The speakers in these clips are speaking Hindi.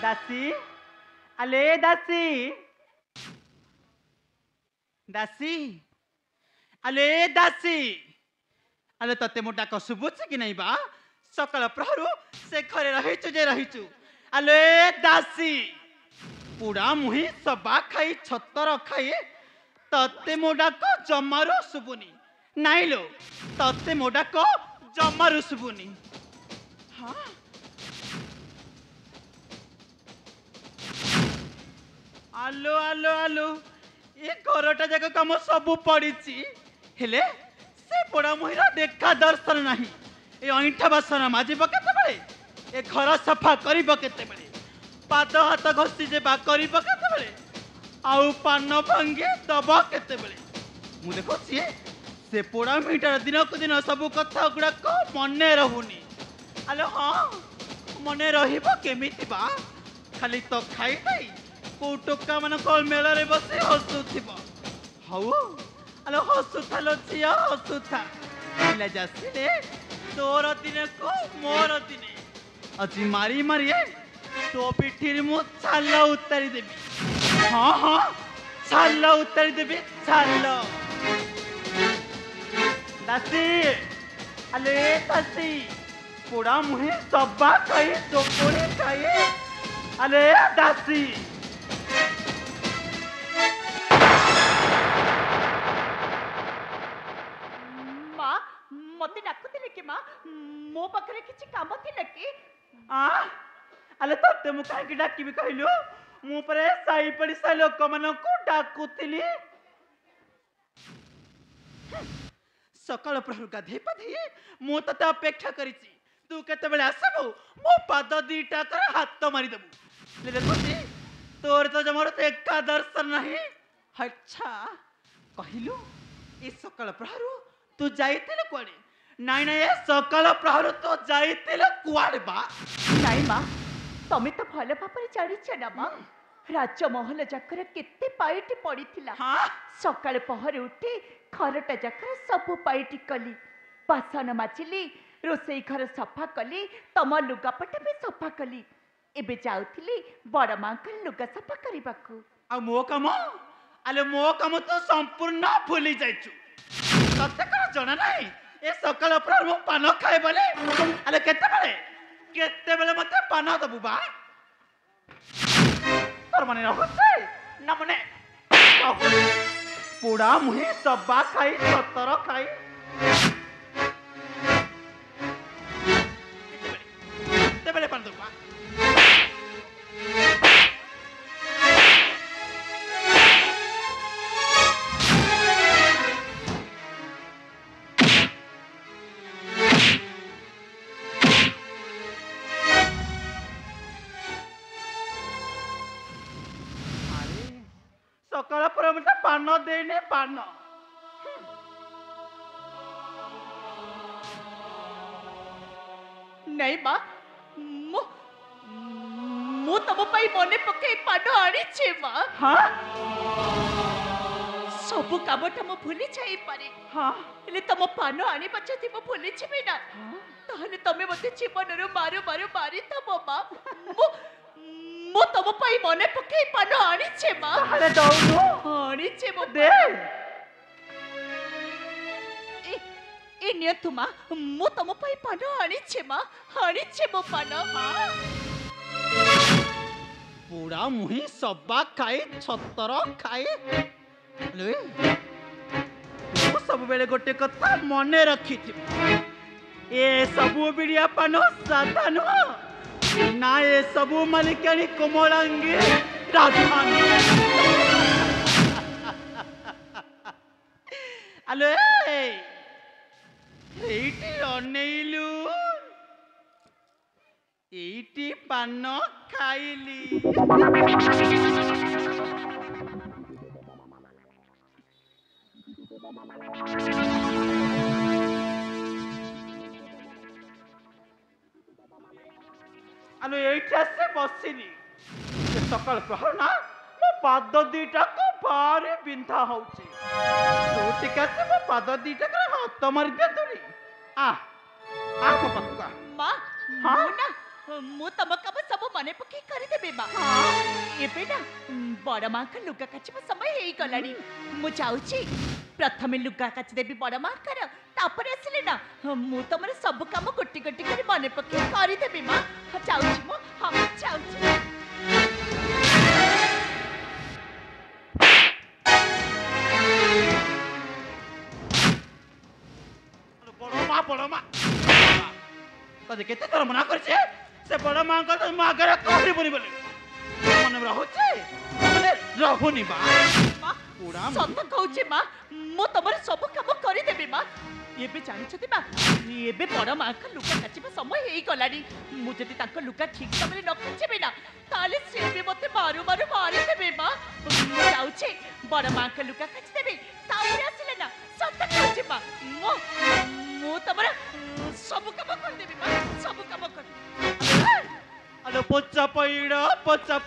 दासी आले दासी दासी आले दासी आले तते मो डाक शुभुच कि नहीं बा सकाळ प्रहरु से घरे रहिचु जे रहिचु आले दासी पुड़ा मुही सबा खाई छतर खाई तते मो डाक जमारू शुभुनी नाई लो तते मो डाक जमारू शुभुनी हाँ आलो आलो आलो ये घरटा जाक कम सबू पड़ी हेले से पोड़ा मुहीरा देखा दर्शन नहीं ये अईठा बासन माजिब केतेबेले ए घर सफा करिब केतेबेले पाद हाथ घसी जेबा करिब केतेबेले आउ पान भांगे दब केतेबेले मु देखुची से पोड़ा मुहीटार दिन को दिन सब कथा गुड़ाक मने रहुनी आलो हाँ मने रहिब केमिति बा खाली तो खाई नहीं को टोका मान मेल बस हसुब हऊ आलो हसुथा लो झिया हसुथा पिला जासिले तोर दिने को मोर दिने अजी मारी मारी तो पिठी मु छाल उतारी देबी हाँ हाँ छाल उतारी देबी छाल दासी आले दासी पोड़ा मुहे सबा खाई चोकोड़ी खाई आले दासी मते डाकुतिले कि मां मो पाखरे किछि काम थिले कि आले तते मु काहे डाकिबी कहलु मु परे साई पड़िसा लोक मन को डाकुतिली सकाळ प्रहर गाधे पाधे मु तते अपेक्षा करिछि तू केते बेले आसबो मो पाद दीटा कर हाथ मारी देबू ले देखुछि तोर तो जमर एका दर्शन नहीं अच्छा कहलु ए सकाळ प्रहर तू जाइतिले कोडे नाई नाई ए सकाळ प्रहर तो जाइतिले कुआडे बा नाई मां तमे तो भले भापरे जानिछ ना मां राजमहल जाकर केते पाइटी पड़ीथिला हाँ सकाळ पहरे उठी खरटा जाकर सब पाइटी कली बासन माचिली रोसई घर सफा कली तम लुगापटा भी सफा कली एबे जाउथिली बड़ मांकर लुगा सफा करिबाकू आ मो काम आले मो काम तो संपूर्ण भूली जाइछु तते कर जणा नाही ए सकाळ प्रहर मु पान खाए बोले आले केते बेले मते पान दबु बा तोर माने रहते ना मने पोड़ा मुहे सबा खाई सतर खाई केते बेले पान दबु बा सकाळ पर मते पान देने पान नहीं मां मो मो तम पई मने पके पान आनी छे मां हाँ सब कामटा मो भूली जाई पारे हाँ हेले तम पान आनी बचती मो भूली छिबे ना ताहले तमे मते जीवन रो मारो मारो मारी तब मां मो मो तम पई मने पके पान आनी छे मां ताहले दौनु आनी छे मो दे ए नियतु मां मो तम पई पान आनी छे मो पान हां पूरा मुही सबा खाई छतर खाई ले तू सब बेले गोटे कथा मने रखी थी ए सबु बिड़िया पान साधा नुह ना ए सबु मालिकानी कोमलांगी राजधानी आलो एइटी अनेइलु एइटी पान खाइली आलो एइटा से बसिनी सकाळ प्रहर ना मो पाद दीटा को भारी बिंधा होउची तू टिका से मो पाद दीटा कर हाथ मारी दे तुनी आ को पतुआ मां हाँ? ना ମୁଁ ତମ କାମ ସବୁ ମନେ ପକେଇ କରିଦେବି ମା। ଏବେ ନା ବଡ ମାଙ୍କ ଲୁଗା କାଚିବା ସମୟ ହେଇଗଲାଣି। ମୁଁ ଯାଉଛି ପ୍ରଥମେ ଲୁଗା କାଚି ଦେବି ବଡ ମାଙ୍କର, ତାପରେ ଆସିଲେ ନା ମୁଁ ତମର ସବୁ କାମ ଗୋଟି ଗୋଟି କରି ମନେ ପକେଇ କରିଦେବି ମା। ଯାଉଛି ମୁଁ, ହଁ ଯାଉଛି। ବଡ ମା ତତେ କେତେ ଥର ମନା କରିছে ସେ ବଡ ମାଙ୍କ ତ ମୋ ଆଗରେ କହିବୁନି ବୋଲି ମନେ ରହୁଛି ମାନେ ରହୁନି ବା। ସତ କହୁଛି ମା, ମୁଁ ତମର ସବୁ କାମ କରିଦେବି ମା। ଏବେ ଜାଣିଛନ୍ତି ମା, ଏବେ ବଡ ମାଙ୍କ ଲୁଗା କାଚିବା ସମୟ ହେଇଗଲାଣି। ମୁଁ ଯଦି ତାଙ୍କ ଲୁଗା ଠିକ ସମୟରେ ନ କାଚିବି ନା ତାହେଲେ ସେ ବି ମତେ ମାରୁ ମାରୁ ମାରିଦେବେ ମା। ମୁଁ ଯାଉଛି ବଡ ମାଙ୍କ ଲୁଗା କାଚିଦେବି, ତାପରେ ଆସିଲେ ନା ସତ କହୁଛି ମା ମୁଁ ତମର ସବୁ କାମ କରିଦେବି ମା, ସବୁ କାମ କରିଦେବି। ଆଲୋ ପଚା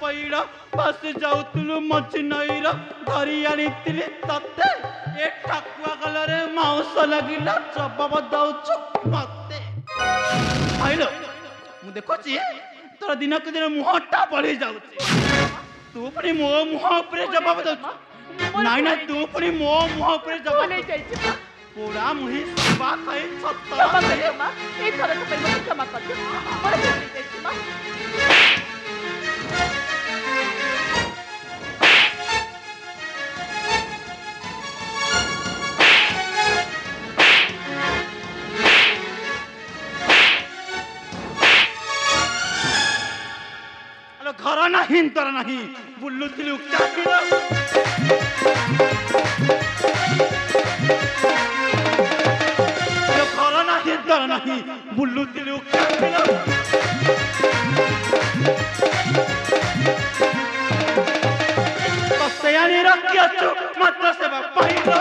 ପଇଡ଼ ଭାସି ଯାଉଥିଲୁ ମଝି ନଈର ଧରି ଆଣିଥିଲି ତତେ ଏ ଠାକୁଆ ଗଲରେ ମାଉଁସ ଲାଗିଲା ଜବାବ ଦଉଛୁ ମତେ। ଭାଇଲୋ ମୁଁ ଦେଖୁଛି ତୋର ଦିନକୁ ଦିନ ମୁହଁଟା ବଢି ଯାଉଛି। ତୁ ପୁଣି ମୋ ମୁହଁ ଉପରେ ଜବାବ ଦଉଛୁ। ନାଇଁ ନାଇଁ ତୁ ପୁଣି ମୋ ମୁହଁ ଉପରେ ଜବାବ ଦଉଛୁ। পোড়া মুহি সবা খাই সত্য মা এই থরক ପାଇଁ ମୋତେ କ୍ଷମା କରିଦିଅ। ମୋର ଭୁଲ ହେଇଯାଇଛି ମା। ଆଲୋ ଘର ନାହିଁ ତୋର ନାହିଁ ବୁଲୁଥିଲି ଉଚାକିର नहीं बुल्लू तिलू कसेयानी रखियो छु मात्र सेवा पाइलो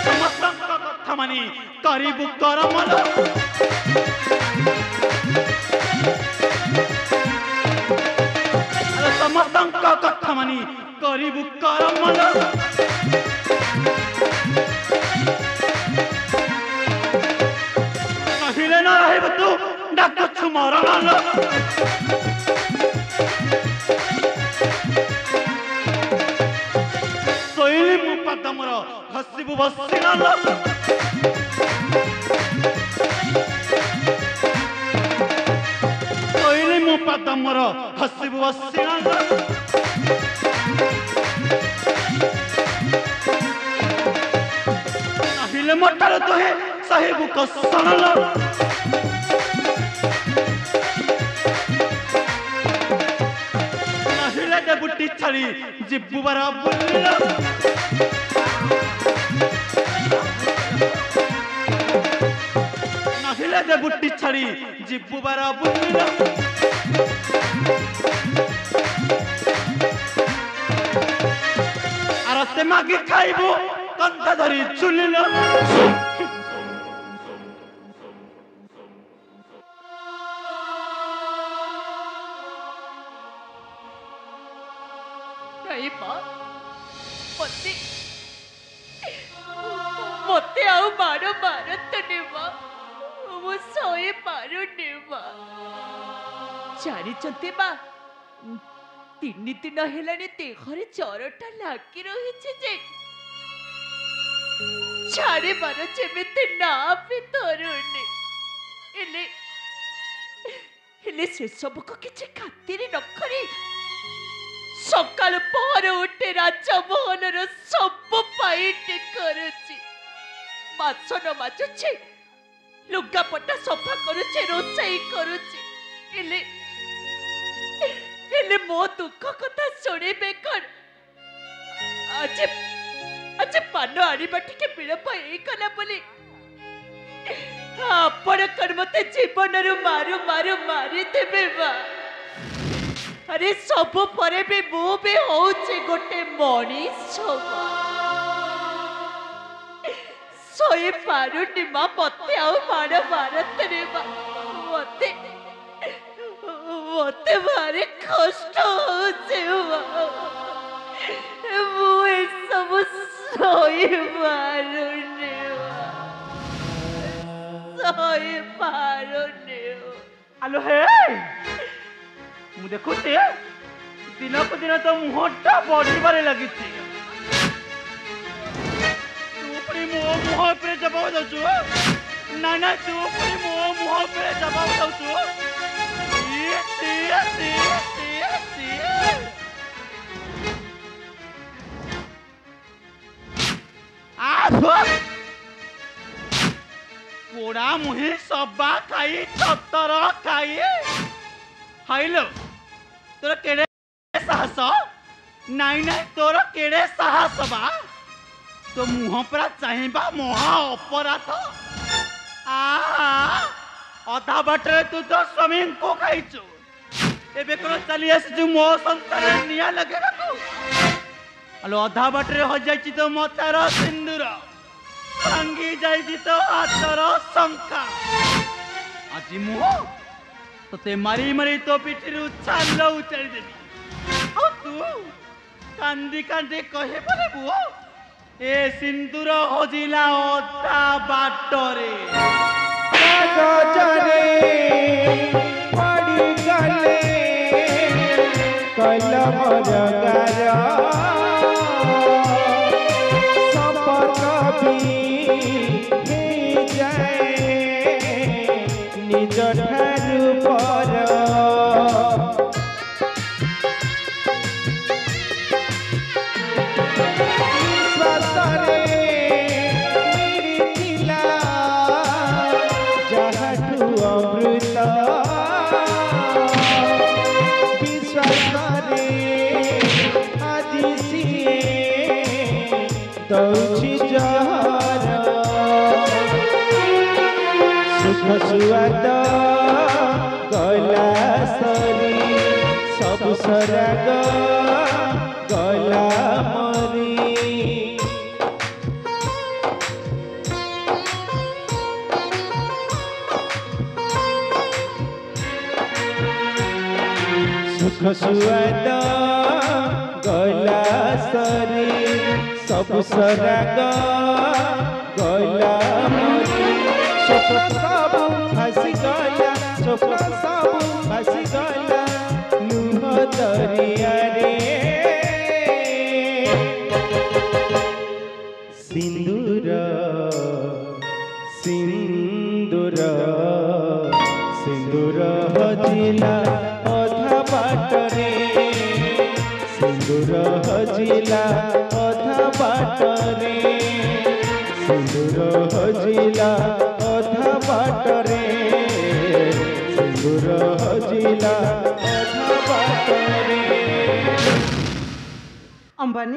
समस्त कथा मानी करीबु करमल समस्त कथा मानी करीबु करमल नहिले न रहे तू डाक मरण शैली मु पदमर हसबु बसिल शैली मु पदमर हसबु बसिल नहिले मोटर तो है साहिब को सनल नहिले दे बुट्टी छड़ी जिब्बू बरा बुल्ला नहिले दे बुट्टी छड़ी जिब्बू बरा बुल्ला आरते मागी खाइबो कंधा धरी चुलिल मते आउ मारो मारतने मां मु सोए पारुने मां जानी चंते मां 3 दिन हेलानी देहरे चरटा लागी रहिছে जे छाड़े बार जेमिति ना भी तरुणी हेले से सब को किछि खातिर न करी सकाल पहर उठे राजमोहन सब पाइटे करुची बासन माजुची लुगापटा सफा करुची रोसई करुची हेले मो दुख कथा शुणिबे कौन आज आज पान आनिबा टिके विलंब ହେଇଗଲା ବୋଲି ଆପଣ କଣ ମତେ ଜୀବନରୁ ମାରୁ ମାରୁ ମାରିଦେବେ ବା अरे सब परे भी मु भी होचे गोटे मनीष सोई पारुनी मां मते आउ मार भारत रे मां मते मते भारी कष्ट होचे मु ए सब सोई पारुनी ସହି ପାରୁନି। ଆଲୋ ହେ ମୁଁ ଦେଖୁଛି ଦିନକୁ ଦିନ ତ ମୁହଁଟା ବଢିବାରେ ଲାଗିଛି। ତୁ ପୁଣି ମୋ ମୁହଁ ଉପରେ ଜବାବ ଦଉଛୁ? ନା ନା ତୁ ପୁଣି ମୋ ମୁହଁ ଉପରେ ଜବାବ ଦଉଛୁ? পোড়া মুহি সবা খাই ততর খাই হাইলো তোর কেড়ে সাহস নাই নাই তোর কেড়ে সাহস বা তো মুহ পরা চাহিবা মহা অপরাধ। অধা বাটরে তু তো স্বামীଙ୍କୁ ଖାଇଛୁ ଏବେ କଣ ଚାଲି ଆସିଛୁ ମୋ ସଂସାରରେ ନିଆଁ ଲଗେଇବାକୁ? ଆଲୋ ଅଧା ବାଟରେ ହଯାଇଛି ତ ମତାର ସିନ୍ଦୁର, ଭାଙ୍ଗି ଯାଇଛି ତ ହାତର ଶଙ୍ଖା। ଆଜି ମୁଁ ତତେ ମାରି ମାରି ତୋ ପିଠିରୁ ଛାଲ ଉଚାରି ଦେବି। ଆଉ ତୁ କାନ୍ଦି କାନ୍ଦି କହିପାରିବୁ ଏ ସିନ୍ଦୁର ହଜିଲା ଅଧା ବାଟରେ। କାଗଜରେ ପଡ଼ିଗଲେ କଲମର ଗାର ସମ୍ପର୍କ ବି ହେଇଯାଏ ନିଜ ଠାରୁ ପର। ବିଶ୍ୱାସରେ ମିଳିଥିଲା ଯାହାଠୁ ଅମୃତ, ବିଶ୍ୱାସରେ ଆଜି ସିଏ ଦଉଛି ଜହର। ସୁଖ ସୁଆଦ ଗଲା ସରି ସବୁ ସରାଗ ଗଲା ମରି। ସୁଖ ସୁଆଦ ଗଲା ସରି ସବୁ ସରାଗ ଗଲା ମରି। ସ୍ୱପ୍ନ ସବୁ ଭାସିଗଲା, ସ୍ୱପ୍ନ ସବୁ ଭାସିଗଲା ଲୁହ ଦରିଆରେ। ସିନ୍ଦୁର ସିନ୍ଦୁର ସିନ୍ଦୁର ହଜିଲା ଅଧା ବାଟରେ, ସିନ୍ଦୁର ହଜିଲା ଅଧା ବାଟରେ, ସିନ୍ଦୁର ହଜିଲା ଅଧା ବାଟରେ, ସିନ୍ଦୁର ହଜିଲା ଅଧା ବାଟରେ। ଅମ୍ବାନୀ